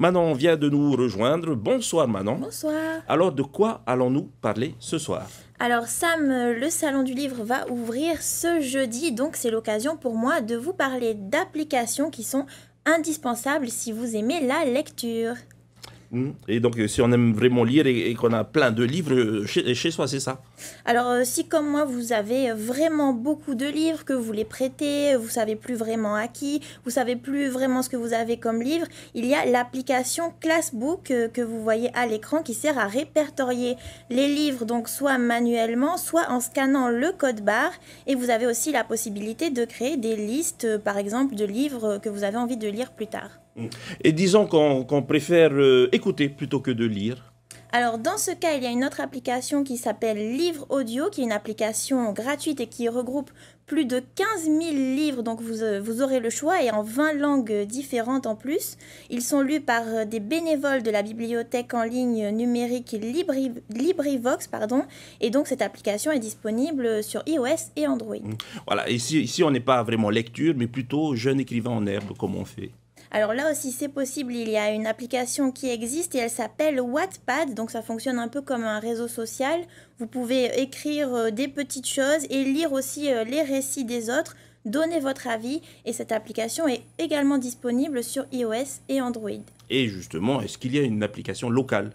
Manon vient de nous rejoindre. Bonsoir Manon. Bonsoir. Alors de quoi allons-nous parler ce soir? Alors Sam, le Salon du Livre va ouvrir ce jeudi, donc c'est l'occasion pour moi de vous parler d'applications qui sont indispensables si vous aimez la lecture. Et donc si on aime vraiment lire et qu'on a plein de livres chez soi, c'est ça? Alors si comme moi vous avez vraiment beaucoup de livres, que vous les prêtez, vous savez plus vraiment à qui, vous savez plus vraiment ce que vous avez comme livre, il y a l'application Classbook que vous voyez à l'écran qui sert à répertorier les livres, donc soit manuellement, soit en scannant le code barre, et vous avez aussi la possibilité de créer des listes, par exemple, de livres que vous avez envie de lire plus tard. Et disons qu'on préfère écouter plutôt que de lire. Alors dans ce cas, il y a une autre application qui s'appelle Livre Audio, qui est une application gratuite et qui regroupe plus de 15 000 livres, donc vous aurez le choix, et en 20 langues différentes en plus. Ils sont lus par des bénévoles de la bibliothèque en ligne numérique LibriVox, et donc cette application est disponible sur iOS et Android. Voilà, ici on n'est pas vraiment lecture, mais plutôt jeune écrivain en herbe, comme on fait. Alors là aussi c'est possible, il y a une application qui existe et elle s'appelle Wattpad, donc ça fonctionne un peu comme un réseau social. Vous pouvez écrire des petites choses et lire aussi les récits des autres, donner votre avis, et cette application est également disponible sur iOS et Android. Et justement, est-ce qu'il y a une application locale?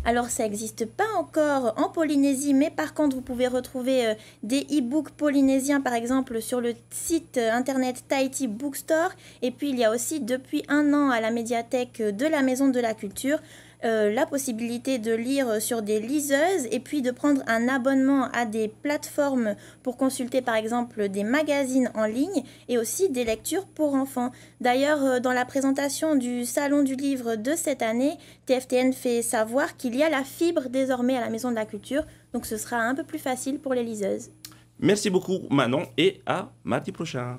Alors ça n'existe pas encore en Polynésie, mais par contre vous pouvez retrouver des e-books polynésiens par exemple sur le site internet Tahiti Bookstore. Et puis il y a aussi depuis 1 an à la médiathèque de la Maison de la Culture la possibilité de lire sur des liseuses et puis de prendre un abonnement à des plateformes pour consulter par exemple des magazines en ligne et aussi des lectures pour enfants. D'ailleurs, dans la présentation du Salon du Livre de cette année, TFTN fait savoir qu'il y a la fibre désormais à la Maison de la Culture, donc ce sera un peu plus facile pour les liseuses. Merci beaucoup Manon et à mardi prochain.